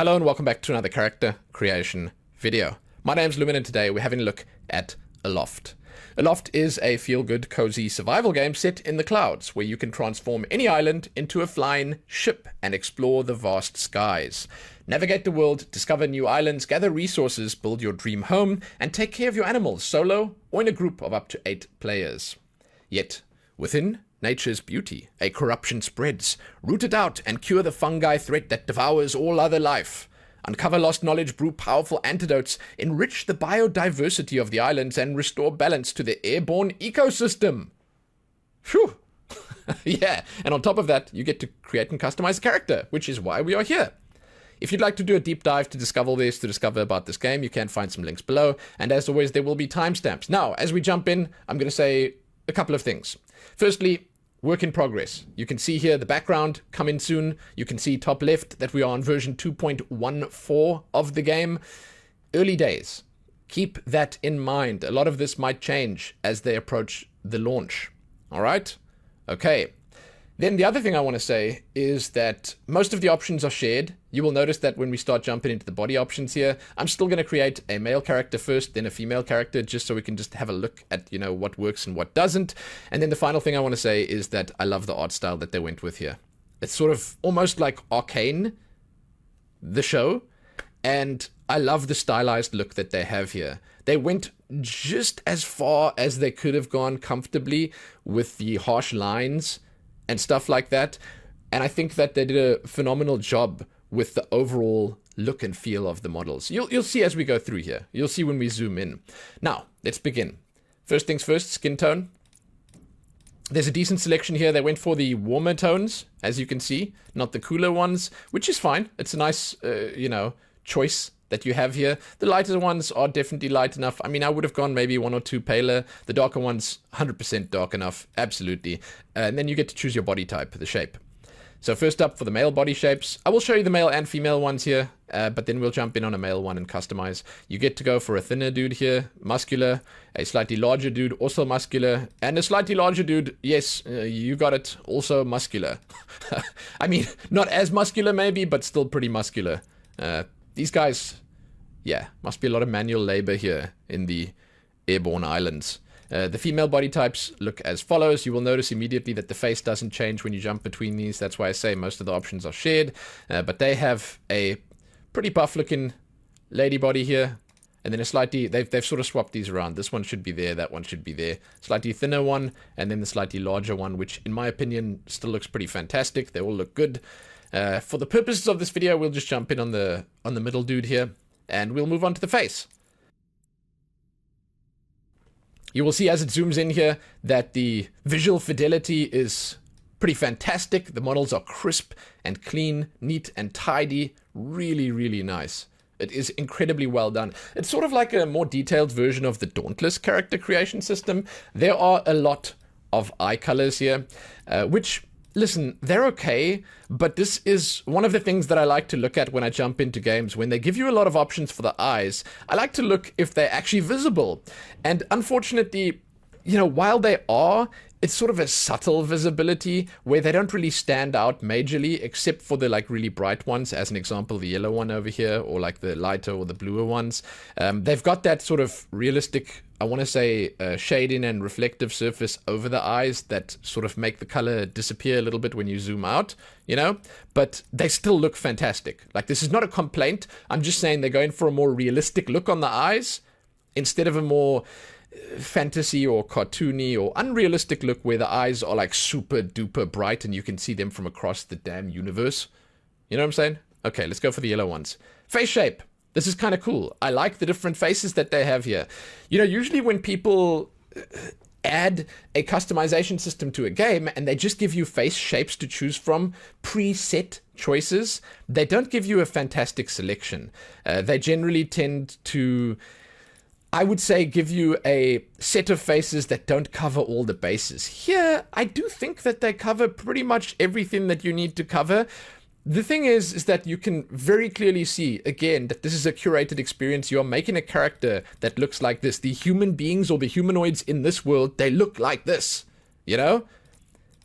Hello and welcome back to another character creation video. My name's Lumin and today we're having a look at Aloft. Aloft is a feel-good, cozy survival game set in the clouds where you can transform any island into a flying ship and explore the vast skies. Navigate the world, discover new islands, gather resources, build your dream home, and take care of your animals solo or in a group of up to 8 players. Yet, within nature's beauty, a corruption spreads. Root it out and cure the fungi threat that devours all other life. Uncover lost knowledge, brew powerful antidotes, enrich the biodiversity of the islands, and restore balance to the airborne ecosystem. Phew! Yeah, and on top of that, you get to create and customize a character, which is why we are here. If you'd like to do a deep dive to discover all this, to discover about this game, you can find some links below, and as always, there will be timestamps. Now, as we jump in, I'm going to say a couple of things. Firstly, work in progress. You can see here the background coming soon. You can see top left that we are on version 2.14 of the game. Early days. Keep that in mind. A lot of this might change as they approach the launch. All right? Okay. Then the other thing I want to say is that most of the options are shared. You will notice that when we start jumping into the body options here, I'm still going to create a male character first, then a female character, just so we can just have a look at, what works and what doesn't. And then the final thing I want to say is that I love the art style that they went with here. It's sort of almost like Arcane, the show, and I love the stylized look that they have here. They went just as far as they could have gone comfortably with the harsh lines and stuff like that. And I think that they did a phenomenal job with the overall look and feel of the models. You'll see as we go through here. You'll see when we zoom in. Now, let's begin. First things first, skin tone. There's a decent selection here. They went for the warmer tones, as you can see, not the cooler ones, which is fine. It's a nice, choice that you have here. The lighter ones are definitely light enough. I mean, I would have gone maybe 1 or 2 paler. The darker ones, 100% dark enough. Absolutely. And then you get to choose your body type, the shape. So first up for the male body shapes, I will show you the male and female ones here, but then we'll jump in on a male one and customize. You get to go for a thinner dude here, muscular, a slightly larger dude, also muscular, and a slightly larger dude, yes, you got it, also muscular. I mean, not as muscular maybe, but still pretty muscular. These guys, yeah, must be a lot of manual labor here in the airborne islands. The female body types look as follows. You will notice immediately that the face doesn't change when you jump between these. That's why I say most of the options are shared. But they have a pretty buff looking lady body here. And then a slightly, they've sort of swapped these around. This one should be there, that one should be there. Slightly thinner one, and then the slightly larger one, which in my opinion still looks pretty fantastic. They all look good. For the purposes of this video, we'll just jump in on the middle dude here, and we'll move on to the face. You will see as it zooms in here that the visual fidelity is pretty fantastic. The models are crisp and clean, neat and tidy. Really, really nice. It is incredibly well done. It's sort of like a more detailed version of the Dauntless character creation system. There are a lot of eye colors here, which, listen, they're okay, but this is one of the things that I like to look at when I jump into games. When they give you a lot of options for the eyes, I like to look if they're actually visible. And unfortunately, while they are, it's sort of a subtle visibility where they don't really stand out majorly, except for the really bright ones, as an example, the yellow one over here, or like the lighter or the bluer ones. They've got that sort of realistic, I want to say, shading and reflective surface over the eyes that sort of make the color disappear a little bit when you zoom out, but they still look fantastic. Like, this is not a complaint. I'm just saying they're going for a more realistic look on the eyes instead of a more fantasy or cartoony or unrealistic look where the eyes are like super duper bright and you can see them from across the damn universe. You know what I'm saying? Okay, let's go for the yellow ones. Face shape. This is kind of cool. I like the different faces that they have here. Usually when people add a customization system to a game and they just give you face shapes to choose from, preset choices, they don't give you a fantastic selection. They generally tend to, I would say, give you a set of faces that don't cover all the bases. Here, I do think that they cover pretty much everything that you need to cover. The thing is that you can very clearly see, again, that this is a curated experience. You're making a character that looks like this. The human beings or the humanoids in this world, they look like this,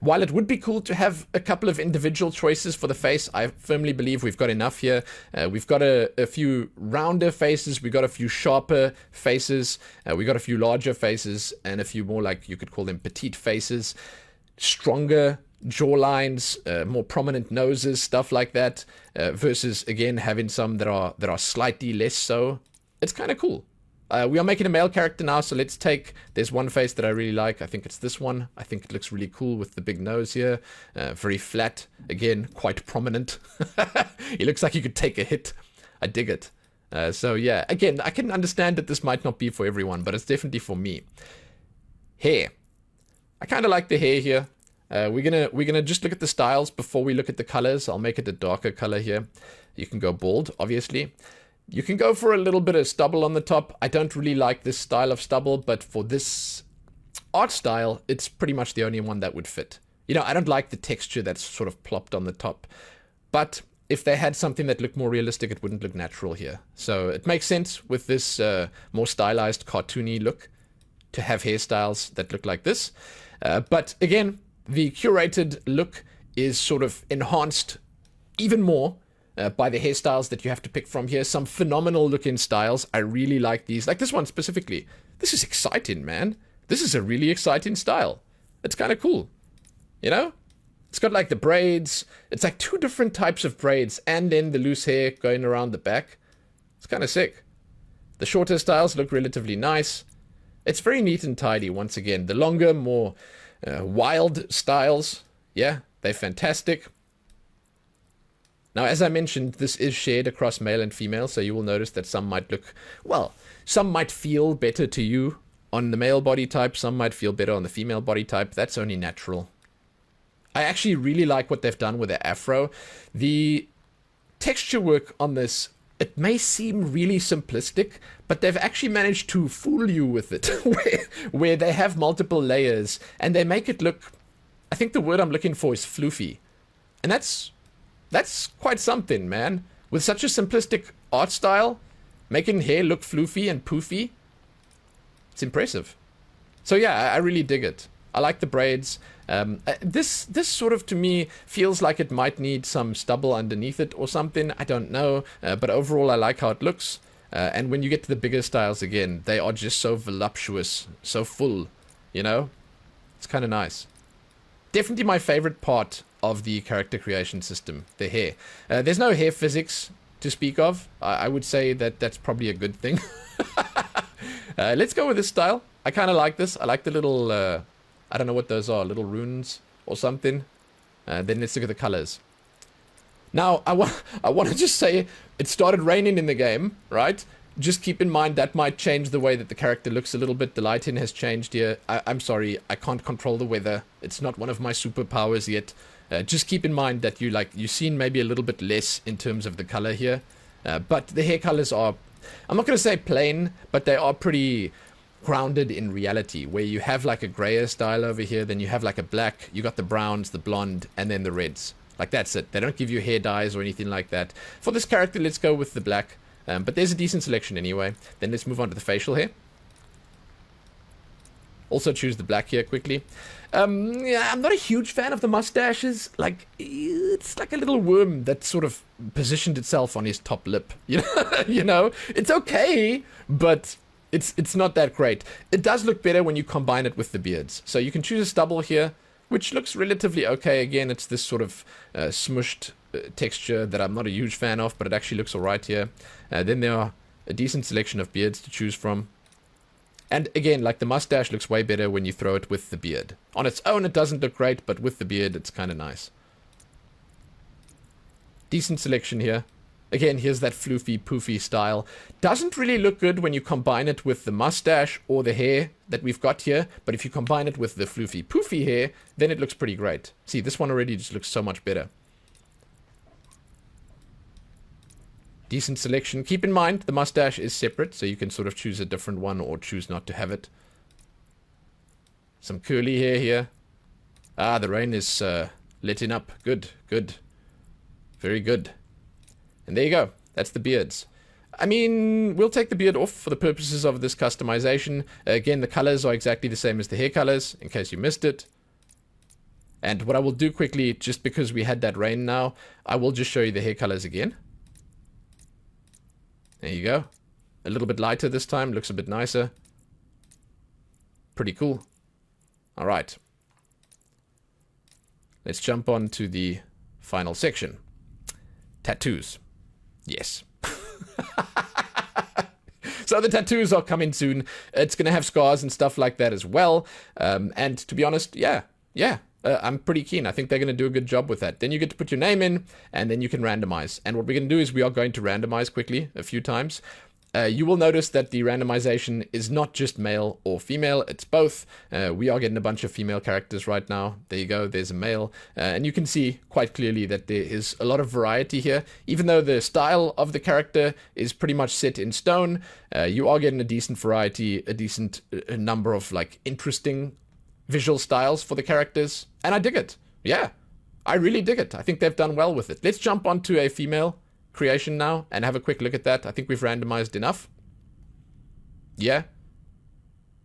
While it would be cool to have a couple of individual choices for the face, I firmly believe we've got enough here. We've got a few rounder faces, we've got a few sharper faces, we've got a few larger faces, and a few more, like you could call them petite faces, stronger jawlines, more prominent noses, stuff like that, versus, again, having some that are slightly less so. It's kind of cool. We are making a male character now, so let's take... There's one face that I really like. I think it's this one. I think it looks really cool with the big nose here. Very flat. Again, quite prominent. He looks like he could take a hit. I dig it. So yeah, again, I can understand that this might not be for everyone, but it's definitely for me. Hair. I kind of like the hair here. We're gonna just look at the styles before we look at the colors. I'll make it a darker color here. You can go bald, obviously. You can go for a little bit of stubble on the top. I don't really like this style of stubble, but for this art style, it's pretty much the only one that would fit. You know, I don't like the texture that's sort of plopped on the top. But if they had something that looked more realistic, it wouldn't look natural here. So it makes sense with this more stylized, cartoony look to have hairstyles that look like this. But again, the curated look is sort of enhanced even more by the hairstyles that you have to pick from here. Some phenomenal looking styles. I really like these. Like this one specifically. This is exciting, man. This is a really exciting style. It's kind of cool. You know? It's got like the braids. It's like two different types of braids. And then the loose hair going around the back. It's kind of sick. The shorter styles look relatively nice. It's very neat and tidy once again. The longer, more wild styles. Yeah, they're fantastic. Now, as I mentioned, this is shared across male and female, so you will notice that some might look, well, some might feel better to you on the male body type, some might feel better on the female body type. That's only natural. I actually really like what they've done with the afro. The texture work on this, it may seem really simplistic, but they've actually managed to fool you with it, where they have multiple layers, and they make it look, I think the word I'm looking for is floofy. And that's quite something, man. With such a simplistic art style, making hair look floofy and poofy, it's impressive. So yeah, I really dig it. I like the braids. This sort of, to me, feels like it might need some stubble underneath it or something. I don't know. But overall, I like how it looks. And when you get to the bigger styles again, they are just so voluptuous, so full, you know? It's kind of nice. Definitely my favorite part of the character creation system, the hair. There's no hair physics to speak of. I would say that that's probably a good thing. Let's go with this style. I kind of like this. I like the little, I don't know what those are, little runes or something. Then let's look at the colors. Now, I want to just say it started raining in the game, right? Just keep in mind that might change the way that the character looks a little bit. The lighting has changed here. I'm sorry, I can't control the weather. It's not one of my superpowers yet. Just keep in mind that you've seen maybe a little bit less in terms of the color here. But the hair colors are, I'm not going to say plain, but they are pretty grounded in reality, where you have like a grayer style over here, then you have like a black, you got the browns, the blonde, and then the reds. Like that's it. They don't give you hair dyes or anything like that. For this character, let's go with the black. But there's a decent selection anyway. Then let's move on to the facial hair. Also choose the black here quickly. Yeah, I'm not a huge fan of the mustaches. Like, it's like a little worm that sort of positioned itself on his top lip. You know, you know? It's okay, but it's not that great. It does look better when you combine it with the beards. So you can choose a stubble here, which looks relatively okay. Again, it's this sort of smushed texture that I'm not a huge fan of, but it actually looks alright here. Then there are a decent selection of beards to choose from. And again, like the mustache looks way better when you throw it with the beard. On its own, it doesn't look great, but with the beard, it's kind of nice. Decent selection here. Again, here's that floofy, poofy style. Doesn't really look good when you combine it with the mustache or the hair that we've got here, but if you combine it with the floofy, poofy hair, then it looks pretty great. See, this one already just looks so much better. Decent selection. Keep in mind, the mustache is separate, so you can sort of choose a different one or choose not to have it. Some curly hair here. Ah, the rain is letting up. Good, good. Very good. And there you go. That's the beards. I mean, we'll take the beard off for the purposes of this customization. Again, the colors are exactly the same as the hair colors, in case you missed it. And what I will do quickly, just because we had that rain now, I will just show you the hair colors again. There you go. A little bit lighter this time, looks a bit nicer. Pretty cool. All right. Let's jump on to the final section. Tattoos. Yes. So the tattoos are coming soon. It's going to have scars and stuff like that as well. And to be honest, yeah. I'm pretty keen. I think they're going to do a good job with that. Then you get to put your name in, and then you can randomize. And what we're going to do is we are going to randomize quickly a few times. You will notice that the randomization is not just male or female, it's both. We are getting a bunch of female characters right now. There you go, there's a male. And you can see quite clearly that there is a lot of variety here. Even though the style of the character is pretty much set in stone, you are getting a decent variety, a decent number of like interesting visual styles for the characters. And I dig it. Yeah, I really dig it. I think they've done well with it. Let's jump onto a female creation now and have a quick look at that. I think we've randomized enough. Yeah.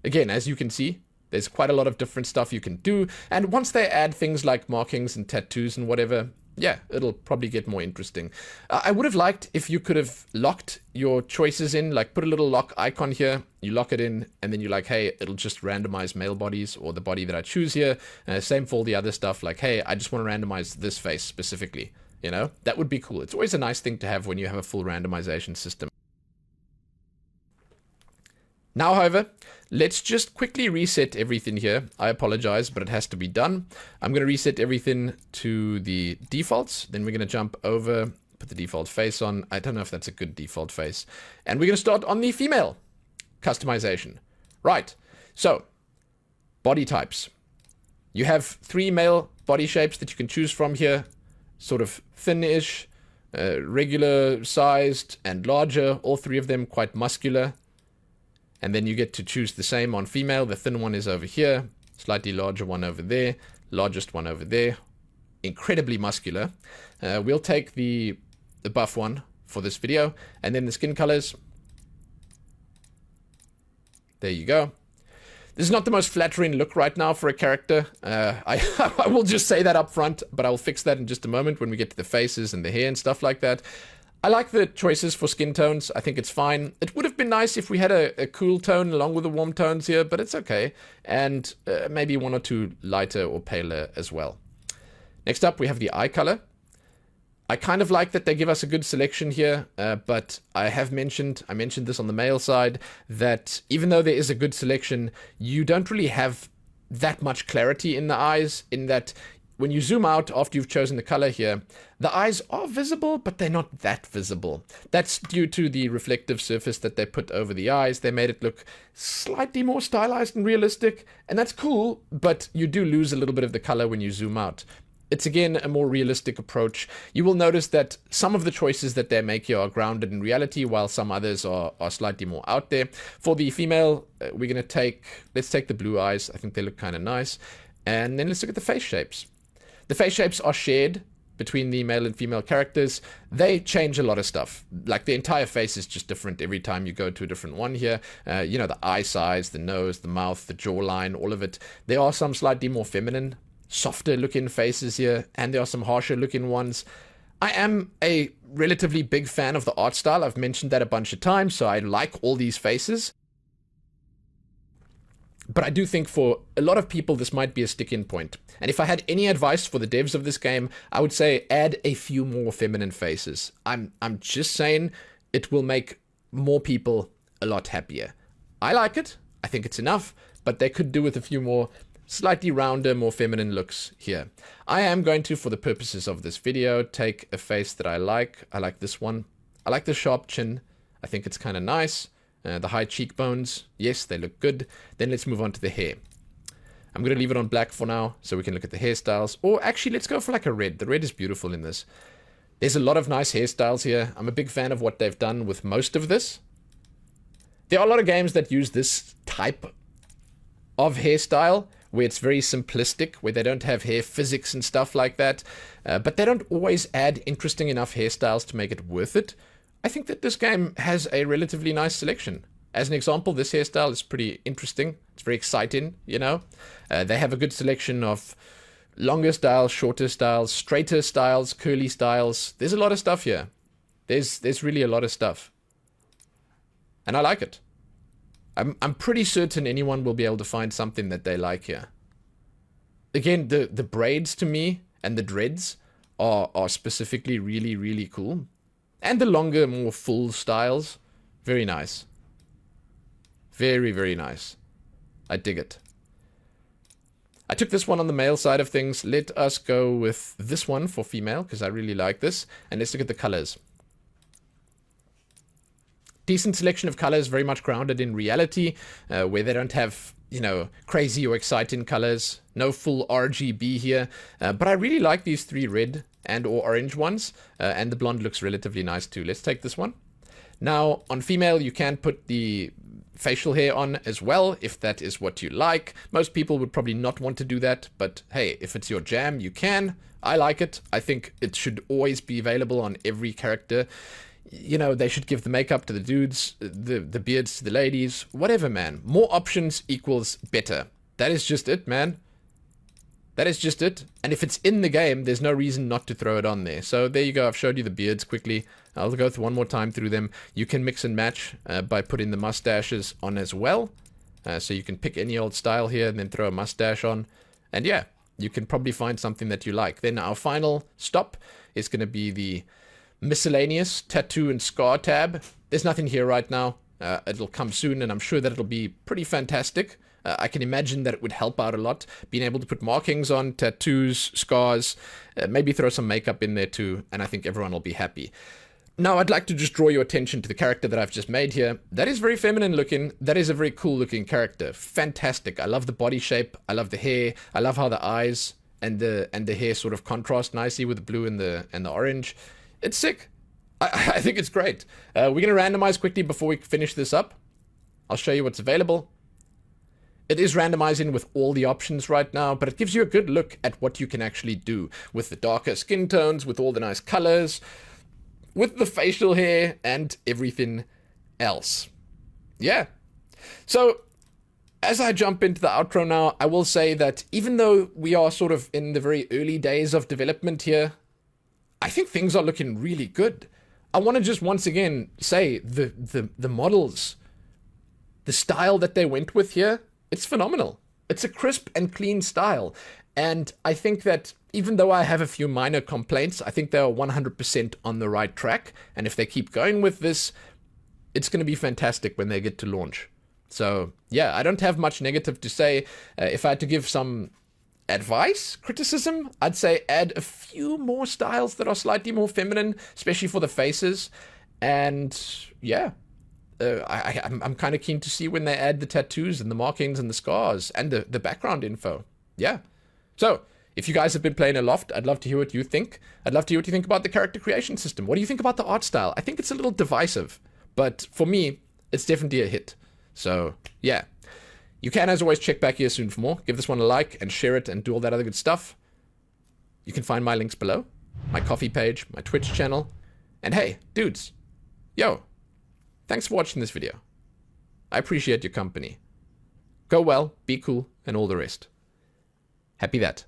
Again, as you can see, there's quite a lot of different stuff you can do. And once they add things like markings and tattoos and whatever, yeah, it'll probably get more interesting. I would have liked if you could have locked your choices in, like put a little lock icon here, you lock it in, and then you're like, hey, it'll just randomize male bodies or the body that I choose here. Same for all the other stuff, like, hey, I just want to randomize this face specifically. You know, that would be cool. It's always a nice thing to have when you have a full randomization system. Now, however, let's just quickly reset everything here. I apologize, but it has to be done. I'm going to reset everything to the defaults. Then we're going to jump over, put the default face on. I don't know if that's a good default face. And we're going to start on the female customization. Right. So, body types. You have 3 male body shapes that you can choose from here. Sort of thin-ish, regular sized, and larger. All 3 of them quite muscular. And then you get to choose the same on female. The thin one is over here. Slightly larger one over there. Largest one over there. Incredibly muscular. We'll take the buff one for this video. And then the skin colors. There you go. This is not the most flattering look right now for a character. I will just say that up front, but I'll fix that in just a moment when we get to the faces and the hair and stuff like that. I like the choices for skin tones. I think it's fine. It would have been nice if we had a cool tone along with the warm tones here, but it's okay. And maybe 1 or 2 lighter or paler as well. Next up, we have the eye color. I kind of like that they give us a good selection here, but I mentioned this on the male side, that even though there is a good selection, you don't really have that much clarity in the eyes, in that when you zoom out after you've chosen the color here, the eyes are visible, but they're not that visible. That's due to the reflective surface that they put over the eyes. They made it look slightly more stylized and realistic, and that's cool, but you do lose a little bit of the color when you zoom out. It's again a more realistic approach. You will notice that some of the choices that they make here are grounded in reality, while some others are slightly more out there. For the female, we're going to let's take the blue eyes. I think they look kind of nice. And then let's look at the face shapes. The face shapes are shared between the male and female characters. They change a lot of stuff. Like the entire face is just different every time you go to a different one here. You know, the eye size, the nose, the mouth, the jawline, all of it. There are some slightly more feminine, softer looking faces here, and there are some harsher looking ones. I am a relatively big fan of the art style. I've mentioned that a bunch of times, so I like all these faces. But I do think for a lot of people this might be a stick-in point. And if I had any advice for the devs of this game, I would say add a few more feminine faces. I'm just saying it will make more people a lot happier. I like it. I think it's enough, but they could do with a few more slightly rounder, more feminine looks here. I am going to, for the purposes of this video, take a face that I like. I like this one. I like the sharp chin. I think it's kind of nice. The high cheekbones, yes, they look good. Then let's move on to the hair. I'm going to leave it on black for now, so we can look at the hairstyles. Or actually, let's go for like a red. The red is beautiful in this. There's a lot of nice hairstyles here. I'm a big fan of what they've done with most of this. There are a lot of games that use this type of hairstyle, where it's very simplistic, where they don't have hair physics and stuff like that. But they don't always add interesting enough hairstyles to make it worth it. I think that this game has a relatively nice selection. As an example, this hairstyle is pretty interesting. It's very exciting, you know. They have a good selection of Longer styles, shorter styles, straighter styles, curly styles. There's a lot of stuff here. There's really a lot of stuff. And I like it. I'm pretty certain anyone will be able to find something that they like here. Again, the braids to me and the dreads are specifically really, really cool. And the longer, more full styles, very nice. Very, very nice. I dig it. I took this one on the male side of things. Let us go with this one for female, because I really like this. And let's look at the colors. Decent selection of colors, very much grounded in reality, where they don't have, you know, crazy or exciting colors. No full RGB here. But I really like these three red and or orange ones. And the blonde looks relatively nice too. Let's take this one. Now, on female, you can put the facial hair on as well, if that is what you like. Most people would probably not want to do that, but hey, if it's your jam, you can. I like it. I think it should always be available on every character. You know, they should give the makeup to the dudes, the beards to the ladies, whatever, man. More options equals better. That is just it, man. That is just it. And if it's in the game, there's no reason not to throw it on there. So there you go. I've showed you the beards quickly. I'll go through one more time through them. You can mix and match by putting the mustaches on as well. So you can pick any old style here and then throw a mustache on. And yeah, you can probably find something that you like. Then our final stop is going to be the miscellaneous tattoo and scar tab. There's nothing here right now. It'll come soon, and I'm sure that it'll be pretty fantastic. I can imagine that it would help out a lot, being able to put markings on, tattoos, scars, maybe throw some makeup in there too, and I think everyone will be happy. Now, I'd like to just draw your attention to the character that I've just made here. That is very feminine looking. That is a very cool looking character. Fantastic. I love the body shape. I love the hair. I love how the eyes and the hair sort of contrast nicely with the blue and the orange. It's sick. I think it's great. We're going to randomize quickly before we finish this up. I'll show you what's available. It is randomizing with all the options right now, but it gives you a good look at what you can actually do with the darker skin tones, with all the nice colors, with the facial hair, and everything else. Yeah. So, as I jump into the outro now, I will say that even though we are sort of in the very early days of development here, I think things are looking really good. I want to just once again say the models, the style that they went with here, it's phenomenal. It's a crisp and clean style. And I think that even though I have a few minor complaints, I think they are 100% on the right track. And if they keep going with this, it's going to be fantastic when they get to launch. So yeah, I don't have much negative to say. If I had to give some advice, criticism, I'd say add a few more styles that are slightly more feminine, especially for the faces. And yeah, I'm kind of keen to see when they add the tattoos and the markings and the scars and the background info. Yeah. So, if you guys have been playing Aloft, I'd love to hear what you think. I'd love to hear what you think about the character creation system. What do you think about the art style? I think it's a little divisive, but for me, it's definitely a hit. So, yeah. You can, as always, check back here soon for more. Give this one a like and share it and do all that other good stuff. You can find my links below. My coffee page, my Twitch channel. And hey, dudes. Yo. Thanks for watching this video. I appreciate your company. Go well, be cool, and all the rest. Happy that.